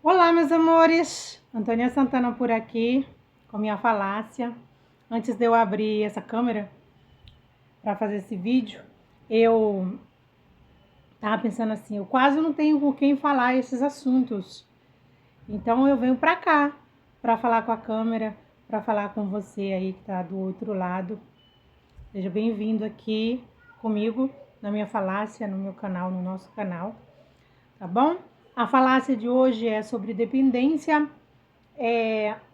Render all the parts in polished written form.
Olá, meus amores! Antônia Santana por aqui, com minha falácia. Antes de eu abrir essa câmera para fazer esse vídeo, eu tava pensando assim, eu quase não tenho com quem falar esses assuntos. Então eu venho para cá para falar com a câmera, para falar com você aí que tá do outro lado. Seja bem-vindo aqui comigo na minha falácia, no meu canal, no nosso canal, tá bom? A falácia de hoje é sobre dependência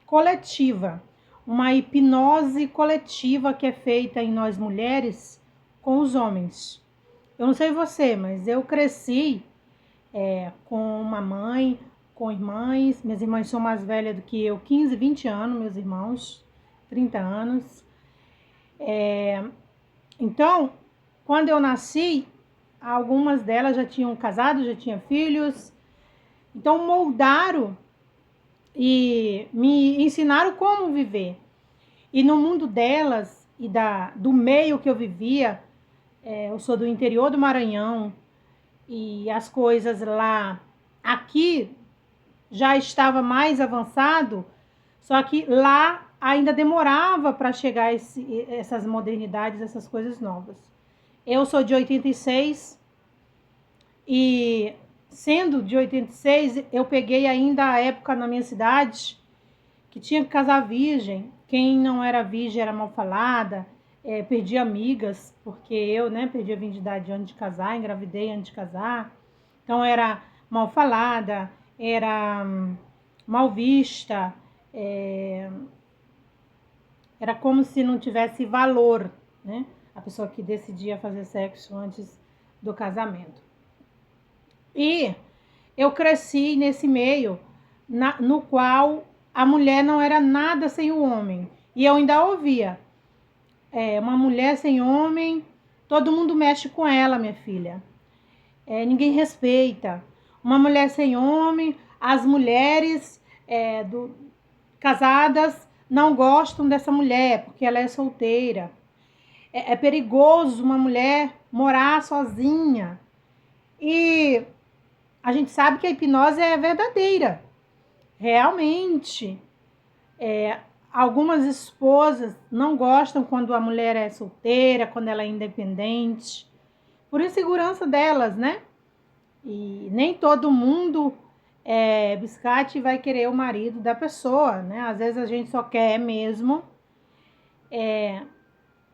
coletiva, uma hipnose coletiva que é feita em nós mulheres com os homens. Eu não sei você, mas eu cresci com uma mãe, com irmãs. Minhas irmãs são mais velhas do que eu, 15, 20 anos, meus irmãos, 30 anos. Então, quando eu nasci, algumas delas já tinham casado, já tinham filhos. Então, moldaram e me ensinaram como viver. E no mundo delas e do meio que eu vivia, eu sou do interior do Maranhão e as coisas lá, aqui já estava mais avançado, só que lá ainda demorava para chegar essas modernidades, essas coisas novas. Eu sou de 86 e sendo de 86, eu peguei ainda a época na minha cidade que tinha que casar virgem. Quem não era virgem era mal falada, perdi amigas, porque eu, perdi a virgindade antes de casar, engravidei antes de casar. Então era mal falada, era mal vista, era como se não tivesse valor, né? A pessoa que decidia fazer sexo antes do casamento. E eu cresci nesse meio no qual a mulher não era nada sem o homem. E eu ainda ouvia, uma mulher sem homem, todo mundo mexe com ela, minha filha. Ninguém respeita. Uma mulher sem homem, as mulheres casadas não gostam dessa mulher, porque ela é solteira. É perigoso uma mulher morar sozinha. E a gente sabe que a hipnose é verdadeira. Realmente, algumas esposas não gostam quando a mulher é solteira, quando ela é independente, por insegurança delas, né? E nem todo mundo biscate vai querer o marido da pessoa, né? Às vezes a gente só quer mesmo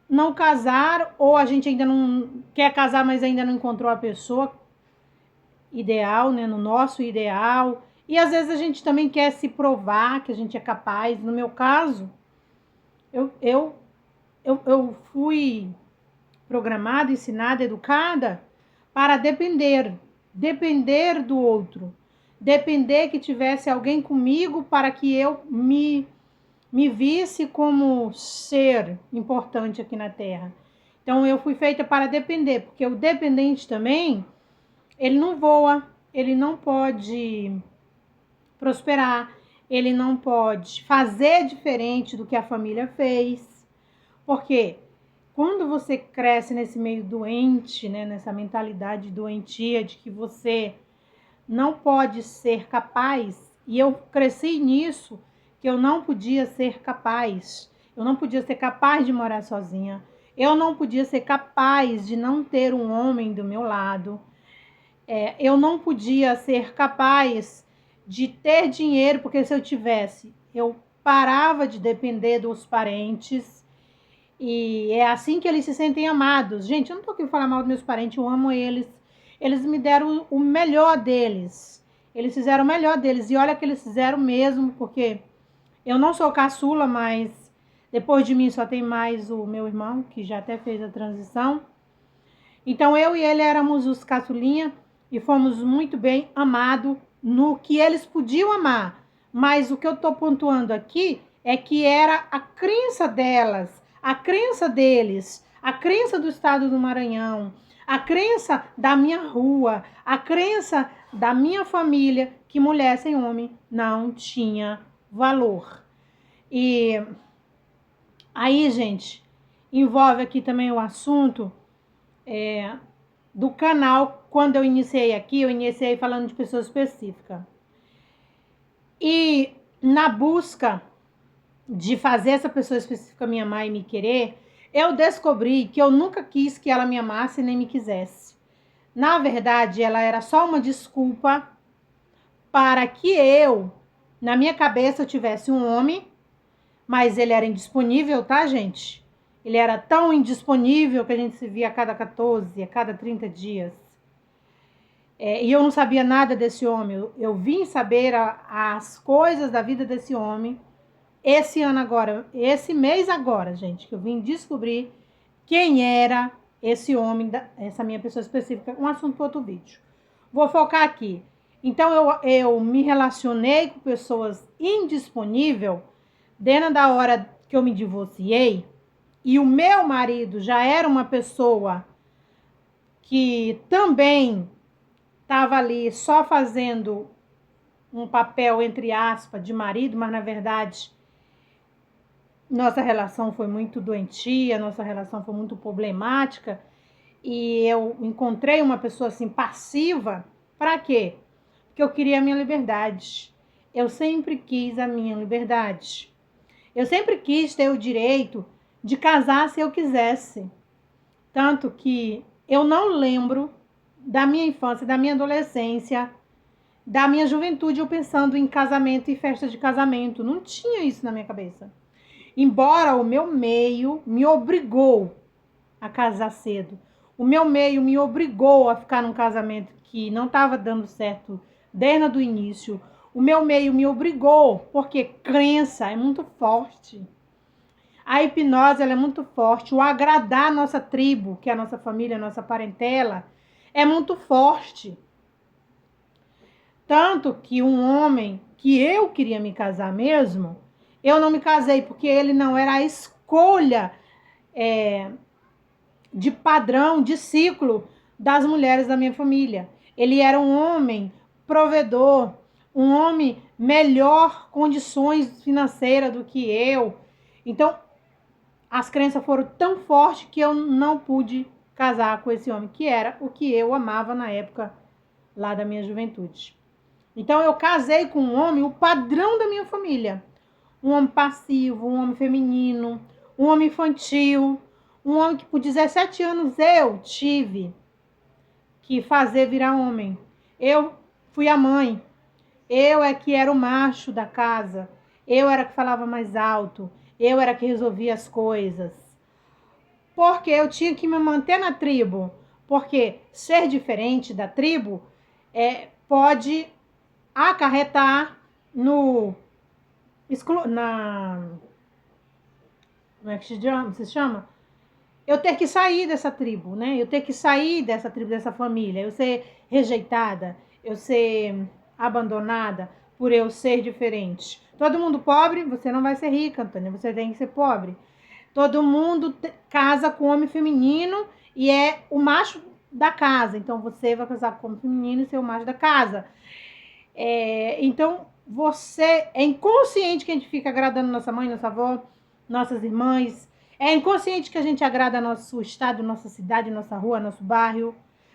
não casar, ou a gente ainda não quer casar, mas ainda não encontrou a pessoa ideal, né? No nosso ideal. E às vezes a gente também quer se provar que a gente é capaz. No meu caso, eu fui programada, ensinada, educada para depender do outro, depender que tivesse alguém comigo para que eu me visse como ser importante aqui na Terra. Então eu fui feita para depender, porque o dependente também, ele não voa, ele não pode prosperar, ele não pode fazer diferente do que a família fez. Porque quando você cresce nesse meio doente, né, nessa mentalidade doentia de que você não pode ser capaz, e eu cresci nisso, que eu não podia ser capaz, eu não podia ser capaz de morar sozinha, eu não podia ser capaz de não ter um homem do meu lado, eu não podia ser capaz de ter dinheiro, porque se eu tivesse, eu parava de depender dos parentes. E é assim que eles se sentem amados. Gente, eu não tô aqui falar mal dos meus parentes, eu amo eles. Eles me deram o melhor deles. Eles fizeram o melhor deles. E olha que eles fizeram mesmo, porque eu não sou caçula, mas depois de mim só tem mais o meu irmão, que já até fez a transição. Então eu e ele éramos os caçulinha e fomos muito bem amados no que eles podiam amar. Mas o que eu tô pontuando aqui é que era a crença delas, a crença deles, a crença do estado do Maranhão, a crença da minha rua, a crença da minha família que mulher sem homem não tinha valor. E aí, gente, envolve aqui também o assunto do canal. Quando eu iniciei aqui, eu iniciei falando de pessoa específica. E na busca de fazer essa pessoa específica me amar e me querer, eu descobri que eu nunca quis que ela me amasse nem me quisesse. Na verdade, ela era só uma desculpa para que eu, na minha cabeça, eu tivesse um homem, mas ele era indisponível, tá, gente? Ele era tão indisponível que a gente se via a cada 14, a cada 30 dias. E eu não sabia nada desse homem. Eu vim saber as coisas da vida desse homem esse ano agora, esse mês agora, gente, que eu vim descobrir quem era esse homem, essa minha pessoa específica, um assunto para outro vídeo. Vou focar aqui. Então, eu me relacionei com pessoas indisponíveis desde a hora que eu me divorciei, e o meu marido já era uma pessoa que também estava ali só fazendo um papel, entre aspas, de marido, mas na verdade nossa relação foi muito doentia, nossa relação foi muito problemática, e eu encontrei uma pessoa assim passiva. Para quê? Porque eu queria a minha liberdade. Eu sempre quis a minha liberdade. Eu sempre quis ter o direito de casar se eu quisesse. Tanto que eu não lembro da minha infância, da minha adolescência, da minha juventude eu pensando em casamento e festa de casamento. Não tinha isso na minha cabeça. Embora o meu meio me obrigou a casar cedo. O meu meio me obrigou a ficar num casamento que não estava dando certo desde o início. O meu meio me obrigou, porque crença é muito forte. A hipnose ela é muito forte. O agradar a nossa tribo, que é a nossa família, a nossa parentela, é muito forte. Tanto que um homem que eu queria me casar mesmo, eu não me casei porque ele não era a escolha de padrão, de ciclo das mulheres da minha família. Ele era um homem provedor, um homem melhor condições financeiras do que eu. Então, as crenças foram tão fortes que eu não pude casar com esse homem, que era o que eu amava na época lá da minha juventude. Então, eu casei com um homem, o padrão da minha família. Um homem passivo, um homem feminino, um homem infantil, um homem que por 17 anos eu tive que fazer virar homem. Eu fui a mãe, eu é que era o macho da casa, eu era que falava mais alto, eu era que resolvia as coisas. Porque eu tinha que me manter na tribo, porque ser diferente da tribo pode acarretar no como é que se chama? Eu ter que sair dessa tribo, né? Eu ter que sair dessa tribo, dessa família. Eu ser rejeitada, eu ser abandonada por eu ser diferente. Todo mundo pobre, você não vai ser rica, Antônia. Você tem que ser pobre. Todo mundo casa com homem feminino e é o macho da casa. Então você vai casar com homem feminino e ser o macho da casa. Então você é inconsciente que a gente fica agradando nossa mãe, nossa avó, nossas irmãs. É inconsciente que a gente agrada nosso estado, nossa cidade, nossa rua, nosso bairro.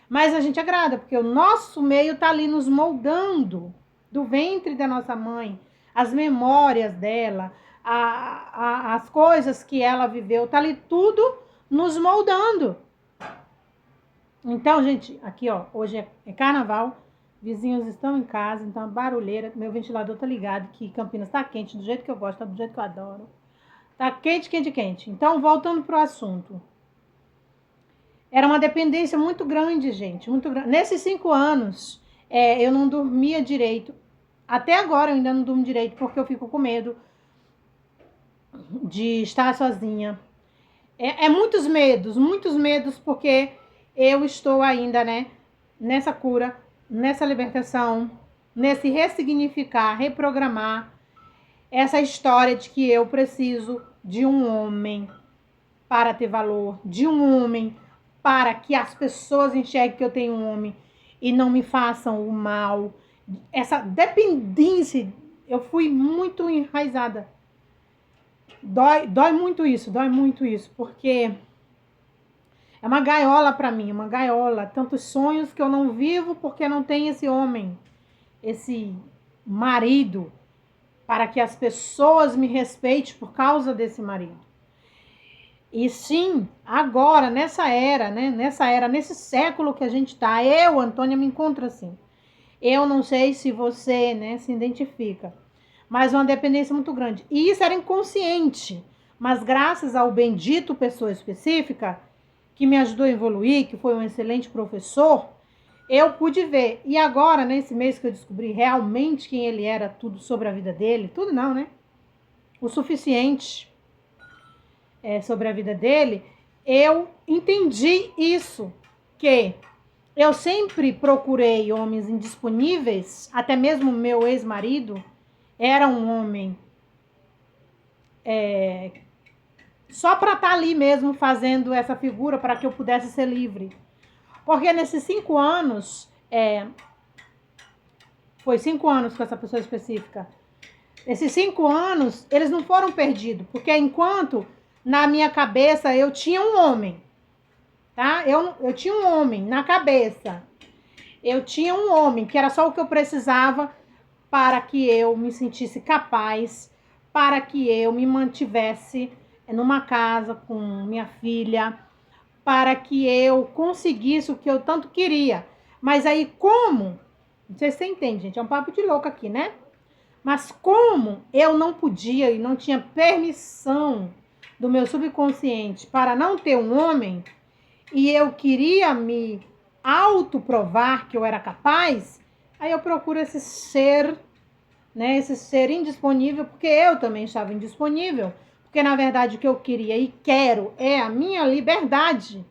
Mas a gente agrada, porque o nosso meio tá ali nos moldando do ventre da nossa mãe, as memórias dela, as coisas que ela viveu, tá ali tudo nos moldando. Então, gente, aqui ó, hoje é carnaval, vizinhos estão em casa, então barulheira, meu ventilador tá ligado, que Campinas tá quente, do jeito que eu gosto, tá do jeito que eu adoro. Tá quente, quente, quente. Então, voltando pro assunto. Era uma dependência muito grande, gente, muito grande. Nesses 5 anos, eu não dormia direito. Até agora eu ainda não durmo direito, porque eu fico com medo de estar sozinha. Muitos medos, porque eu estou ainda, né, nessa cura, nessa libertação, nesse ressignificar, reprogramar essa história de que eu preciso de um homem para ter valor, de um homem para que as pessoas enxerguem que eu tenho um homem e não me façam o mal. Essa dependência, eu fui muito enraizada. Dói muito isso, porque é uma gaiola para mim, uma gaiola. Tantos sonhos que eu não vivo porque não tem esse homem, esse marido para que as pessoas me respeitem por causa desse marido. E sim, agora, nessa era, né? Nesse século que a gente tá, eu, Antônia, me encontro assim. Eu não sei se você, né, se identifica, mas uma dependência muito grande. E isso era inconsciente, mas graças ao bendito pessoa específica, que me ajudou a evoluir, que foi um excelente professor, eu pude ver. E agora, nesse mês que eu descobri realmente quem ele era, tudo sobre a vida dele, tudo não, né? O suficiente sobre a vida dele, eu entendi isso, que eu sempre procurei homens indisponíveis, até mesmo meu ex-marido era um homem só para estar ali mesmo fazendo essa figura para que eu pudesse ser livre. Porque nesses 5 anos, foi 5 anos com essa pessoa específica, esses 5 anos, eles não foram perdidos, porque enquanto na minha cabeça eu tinha um homem, tá? Eu tinha um homem na cabeça. Eu tinha um homem que era só o que eu precisava para que eu me sentisse capaz, para que eu me mantivesse numa casa com minha filha, para que eu conseguisse o que eu tanto queria. Mas aí como? Não sei se você entende, gente, é um papo de louco aqui, né? Mas como eu não podia e não tinha permissão do meu subconsciente para não ter um homem, e eu queria me autoprovar que eu era capaz, aí eu procuro esse ser, né, esse ser indisponível, porque eu também estava indisponível, porque na verdade o que eu queria e quero é a minha liberdade.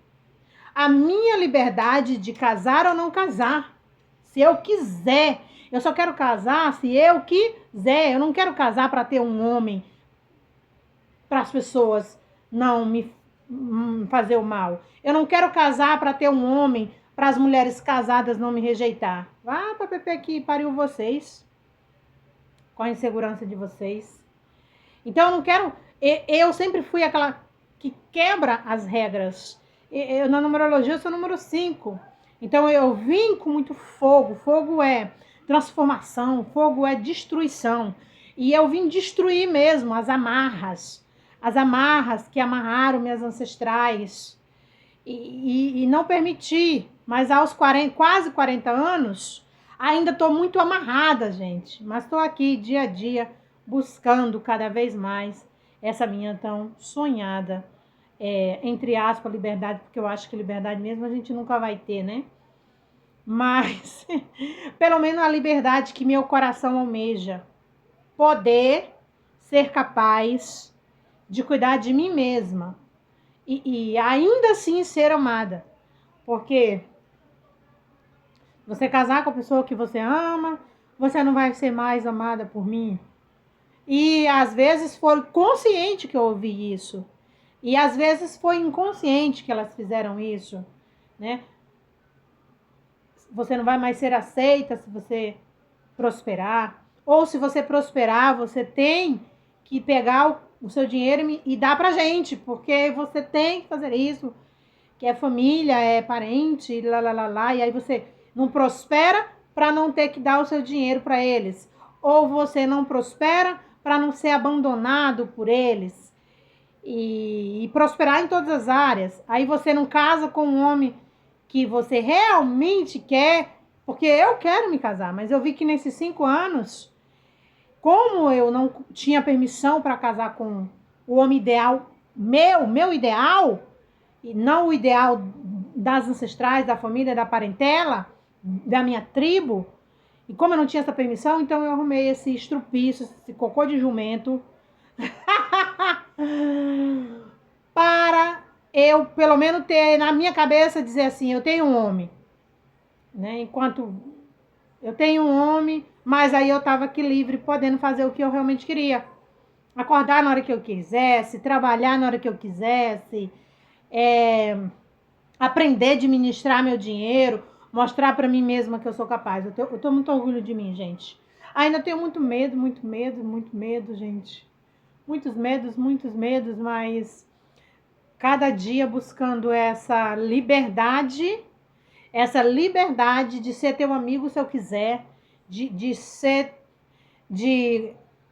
A minha liberdade de casar ou não casar. Se eu quiser. Eu só quero casar se eu quiser. Eu não quero casar para ter um homem para as pessoas não me fazer o mal. Eu não quero casar para ter um homem para as mulheres casadas não me rejeitar. Vá para Pepe que pariu vocês. Com a insegurança de vocês. Então eu não quero. Eu sempre fui aquela que quebra as regras. Na numerologia eu sou número 5. Então eu vim com muito fogo. Fogo é transformação, fogo é destruição. E eu vim destruir mesmo as amarras que amarraram minhas ancestrais. E não permitir. Mas aos 40, quase 40 anos, ainda estou muito amarrada, gente. Mas estou aqui dia a dia buscando cada vez mais essa minha tão sonhada, entre aspas, liberdade, porque eu acho que liberdade mesmo a gente nunca vai ter, né? Mas, pelo menos a liberdade que meu coração almeja. Poder ser capaz de cuidar de mim mesma. E ainda assim ser amada. Porque você casar com a pessoa que você ama, você não vai ser mais amada por mim. E às vezes foi consciente que eu ouvi isso. E às vezes foi inconsciente que elas fizeram isso, né? Você não vai mais ser aceita se você prosperar. Ou se você prosperar, você tem que pegar o seu dinheiro e dar pra gente, porque você tem que fazer isso, que é família, é parente, lá, e aí você não prospera para não ter que dar o seu dinheiro para eles. Ou você não prospera para não ser abandonado por eles. E prosperar em todas as áreas. Aí você não casa com um homem que você realmente quer, porque eu quero me casar, mas eu vi que nesses 5 anos, como eu não tinha permissão para casar com o homem ideal, meu ideal, e não o ideal das ancestrais, da família, da parentela, da minha tribo, e como eu não tinha essa permissão, então eu arrumei esse estrupiço, esse cocô de jumento, para eu, pelo menos, ter na minha cabeça, dizer assim, eu tenho um homem, né? Enquanto eu tenho um homem, mas aí eu estava aqui livre, podendo fazer o que eu realmente queria. Acordar na hora que eu quisesse, trabalhar na hora que eu quisesse, aprender a administrar meu dinheiro, mostrar para mim mesma que eu sou capaz. Eu tô muito orgulho de mim, gente. Ainda tenho muito medo, gente. Muitos medos, mas cada dia buscando essa liberdade de ser teu amigo se eu quiser, de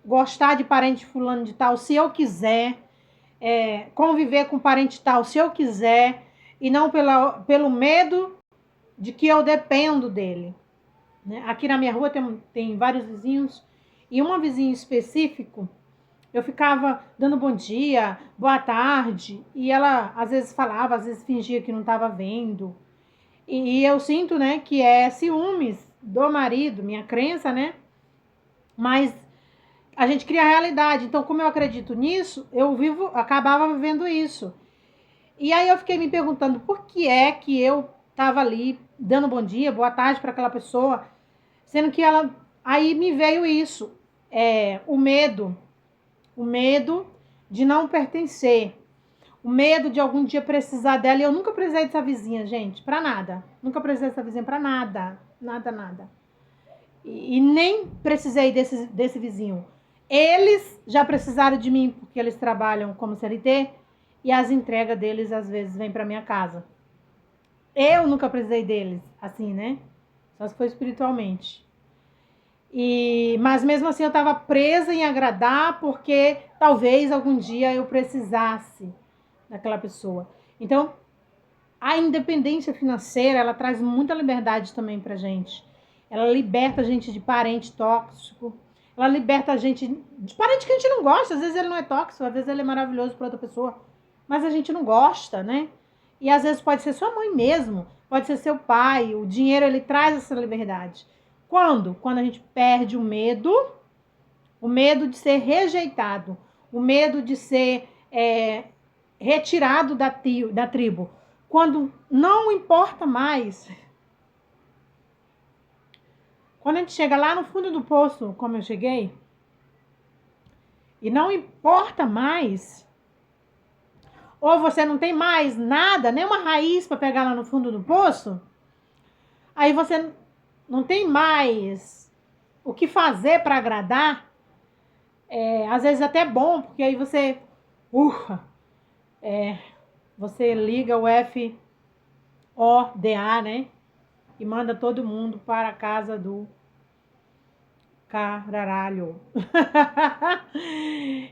gostar de parente fulano de tal se eu quiser, conviver com parente tal se eu quiser, e não pelo medo de que eu dependo dele. Né? Aqui na minha rua tem vários vizinhos, e uma vizinha específico, eu ficava dando bom dia, boa tarde, e ela às vezes falava, às vezes fingia que não estava vendo. E eu sinto, né, que é ciúmes do marido, minha crença, né? Mas a gente cria a realidade. Então, como eu acredito nisso, acabava vivendo isso. E aí eu fiquei me perguntando por que é que eu estava ali dando bom dia, boa tarde para aquela pessoa, sendo que ela... Aí me veio isso, o medo de não pertencer, o medo de algum dia precisar dela. E eu nunca precisei dessa vizinha, gente, para nada. Nunca precisei dessa vizinha para nada, nada, nada. E nem precisei desse vizinho. Eles já precisaram de mim porque eles trabalham como CLT e as entregas deles às vezes vêm para minha casa. Eu nunca precisei deles, assim, né? Só se foi espiritualmente. Mas mesmo assim eu estava presa em agradar porque talvez algum dia eu precisasse daquela pessoa. Então, a independência financeira, ela traz muita liberdade também pra gente. Ela liberta a gente de parente tóxico. Ela liberta a gente de parente que a gente não gosta. Às vezes ele não é tóxico, às vezes ele é maravilhoso para outra pessoa. Mas a gente não gosta, né? E às vezes pode ser sua mãe mesmo, pode ser seu pai. O dinheiro, ele traz essa liberdade. Quando? Quando a gente perde o medo de ser rejeitado, o medo de ser retirado da tribo. Quando não importa mais. Quando a gente chega lá no fundo do poço, como eu cheguei, e não importa mais, ou você não tem mais nada, nem uma raiz para pegar lá no fundo do poço, aí você não tem mais o que fazer para agradar. Às vezes até bom, porque aí você você liga o FODA, né? E manda todo mundo para a casa do caralho.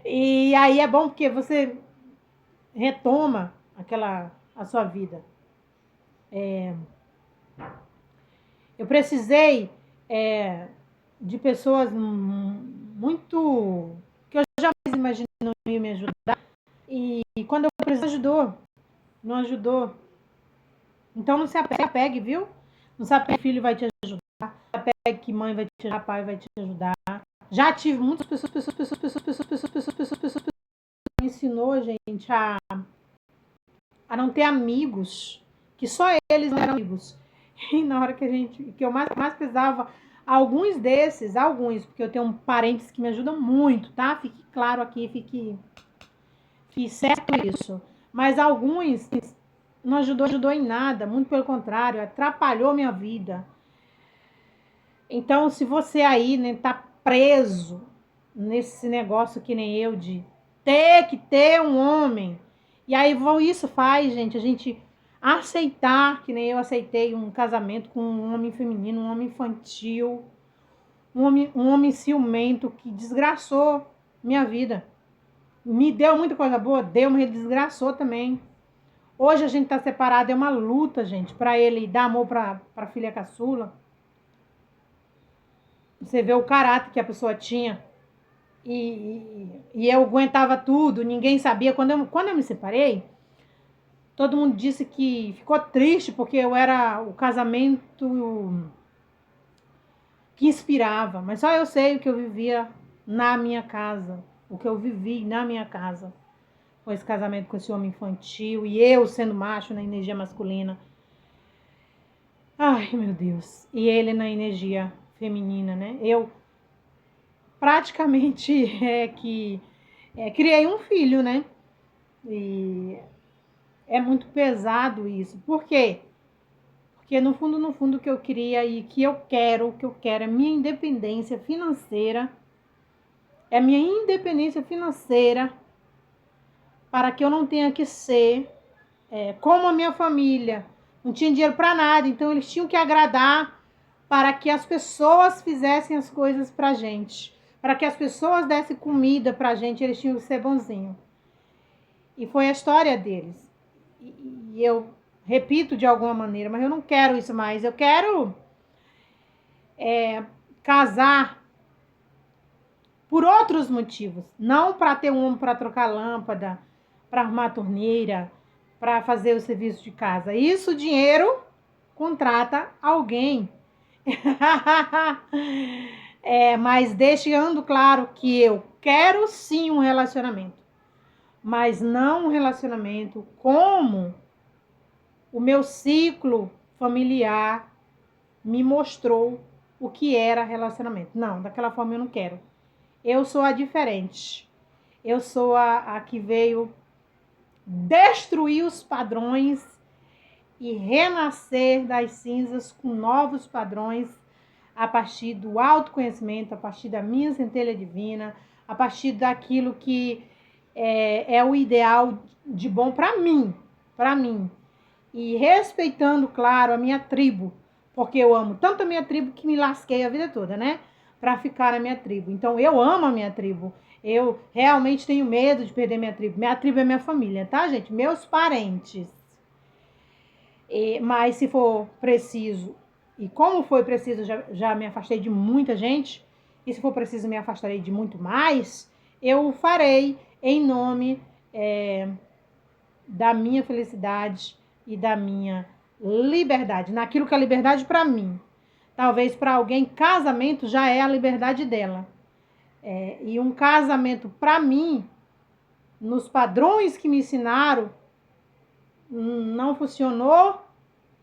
E aí é bom porque você retoma a sua vida. Eu precisei de pessoas muito... que eu jamais imaginei não ia me ajudar. E quando eu precisei, não ajudou. Então não se apegue, viu? Não se apegue que filho vai te ajudar. Não se apegue que mãe vai te ajudar, pai vai te ajudar. Já tive muitas pessoas me ensinou, gente, a não ter amigos, que só eles não eram amigos. E na hora que eu mais precisava, alguns, porque eu tenho parentes que me ajudam muito, tá? Fique claro aqui, fique certo isso. Mas alguns não ajudou em nada, muito pelo contrário, atrapalhou minha vida. Então, se você aí, né, tá preso nesse negócio que nem eu, de ter que ter um homem, e aí isso faz, gente, a gente aceitar, que nem eu aceitei um casamento com um homem feminino, um homem infantil, um homem ciumento que desgraçou minha vida. Me deu muita coisa boa, deu, mas ele desgraçou também. Hoje a gente tá separado, é uma luta, gente, pra ele dar amor pra filha caçula. Você vê o caráter que a pessoa tinha. E eu aguentava tudo, ninguém sabia. Quando eu me separei, todo mundo disse que ficou triste porque eu era o casamento que inspirava. Mas só eu sei o que eu vivia na minha casa. O que eu vivi na minha casa. Com esse casamento com esse homem infantil. E eu sendo macho na energia masculina. Ai, meu Deus. E ele na energia feminina, né? Eu praticamente criei um filho, né? E é muito pesado isso. Por quê? Porque no fundo, o que eu queria e o que eu quero é minha independência financeira. É minha independência financeira para que eu não tenha que ser como a minha família. Não tinha dinheiro para nada, então eles tinham que agradar para que as pessoas fizessem as coisas pra gente. Para que as pessoas dessem comida pra gente, eles tinham que ser bonzinhos. E foi a história deles. E eu repito de alguma maneira, mas eu não quero isso mais. Eu quero casar por outros motivos. Não para ter um homem para trocar lâmpada, para arrumar a torneira, para fazer o serviço de casa. Isso, dinheiro contrata alguém. Mas deixando claro que eu quero sim um relacionamento, mas não um relacionamento como o meu ciclo familiar me mostrou o que era relacionamento. Não, daquela forma eu não quero. Eu sou a diferente. Eu sou a que veio destruir os padrões e renascer das cinzas com novos padrões a partir do autoconhecimento, a partir da minha centelha divina, a partir daquilo que é o ideal de bom para mim. E respeitando, claro, a minha tribo, porque eu amo tanto a minha tribo que me lasquei a vida toda, né? Para ficar na minha tribo. Então, eu amo a minha tribo. Eu realmente tenho medo de perder minha tribo. Minha tribo é minha família, tá, gente? Meus parentes. Mas se for preciso, e como foi preciso, já me afastei de muita gente, e se for preciso me afastarei de muito mais, eu farei em nome da minha felicidade e da minha liberdade, naquilo que é liberdade para mim. Talvez para alguém casamento já é a liberdade dela. E um casamento para mim, nos padrões que me ensinaram, não funcionou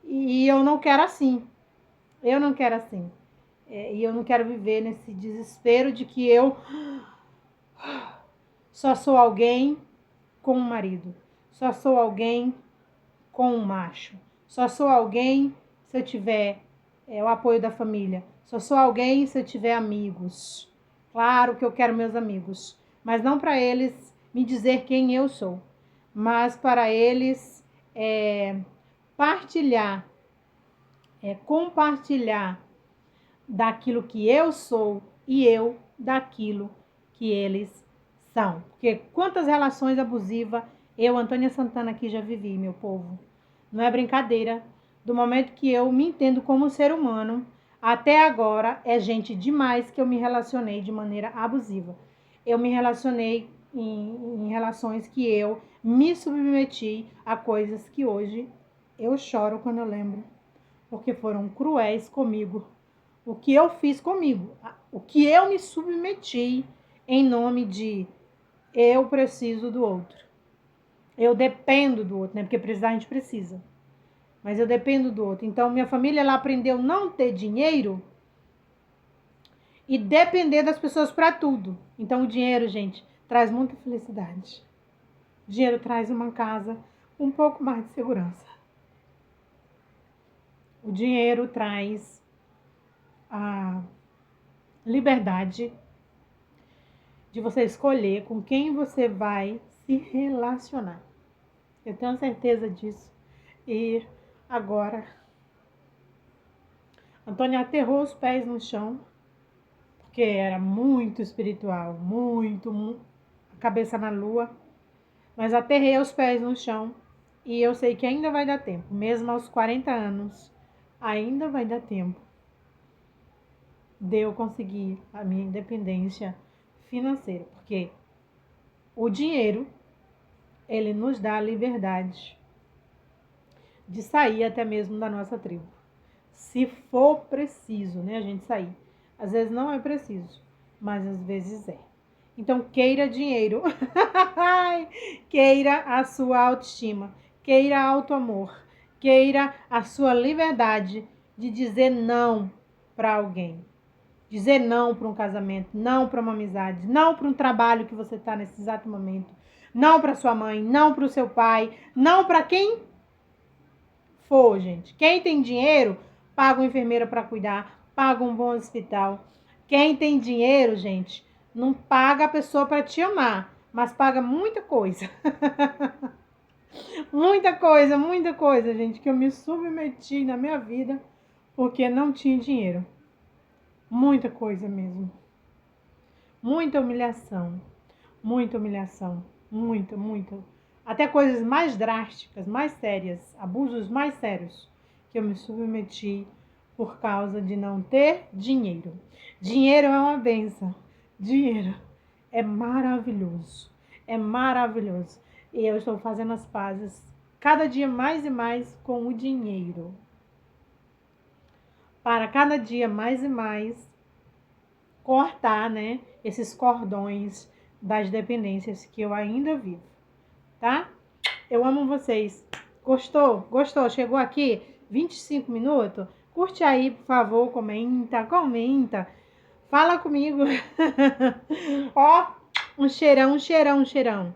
e eu não quero assim. Eu não quero assim. E eu não quero viver nesse desespero de que eu só sou alguém com um marido. Só sou alguém com um macho. Só sou alguém se eu tiver o apoio da família. Só sou alguém se eu tiver amigos. Claro que eu quero meus amigos, mas não para eles me dizer quem eu sou, mas para eles partilhar, compartilhar daquilo que eu sou e eu daquilo que eles são. Porque quantas relações abusivas eu, Antônia Santana, aqui já vivi, meu povo. Não é brincadeira. Do momento que eu me entendo como ser humano, até agora é gente demais que eu me relacionei de maneira abusiva. Eu me relacionei em relações que eu me submeti a coisas que hoje eu choro quando eu lembro. Porque foram cruéis comigo. O que eu fiz comigo, o que eu me submeti em nome de eu preciso do outro. Eu dependo do outro, né? Porque precisar a gente precisa. Mas eu dependo do outro. Então, minha família, ela aprendeu a não ter dinheiro e depender das pessoas para tudo. Então, o dinheiro, gente, traz muita felicidade. O dinheiro traz uma casa com um pouco mais de segurança. O dinheiro traz a liberdade de você escolher com quem você vai se relacionar. Eu tenho certeza disso. E agora, Antônia aterrou os pés no chão, porque era muito espiritual, muito, a cabeça na lua. Mas aterrei os pés no chão e eu sei que ainda vai dar tempo, mesmo aos 40 anos, ainda vai dar tempo de eu conseguir a minha independência financeira, porque o dinheiro, ele nos dá a liberdade de sair até mesmo da nossa tribo. Se for preciso, né, a gente sair. Às vezes não é preciso, mas às vezes é. Então, queira dinheiro. Queira a sua autoestima. Queira auto-amor. Queira a sua liberdade de dizer não para alguém. Dizer não para um casamento, não para uma amizade, não para um trabalho que você está nesse exato momento, não para sua mãe, não para o seu pai, não para quem for, gente. Quem tem dinheiro, paga uma enfermeira para cuidar, paga um bom hospital. Quem tem dinheiro, gente, não paga a pessoa para te amar, mas paga muita coisa. Muita coisa, gente, que eu me submeti na minha vida porque não tinha dinheiro. Muita coisa mesmo. muita humilhação, muita humilhação, muita, muita. Até coisas mais drásticas, mais sérias, abusos mais sérios que eu me submeti por causa de não ter dinheiro. Dinheiro é uma bênção. Dinheiro é maravilhoso. É maravilhoso. E eu estou fazendo as pazes cada dia mais e mais com o dinheiro. Para cada dia mais e mais cortar, né, esses cordões das dependências que eu ainda vivo, tá? Eu amo vocês. Gostou? Gostou? Chegou aqui 25 minutos? Curte aí, por favor, comenta. Fala comigo. Ó, um cheirão, um cheirão, um cheirão.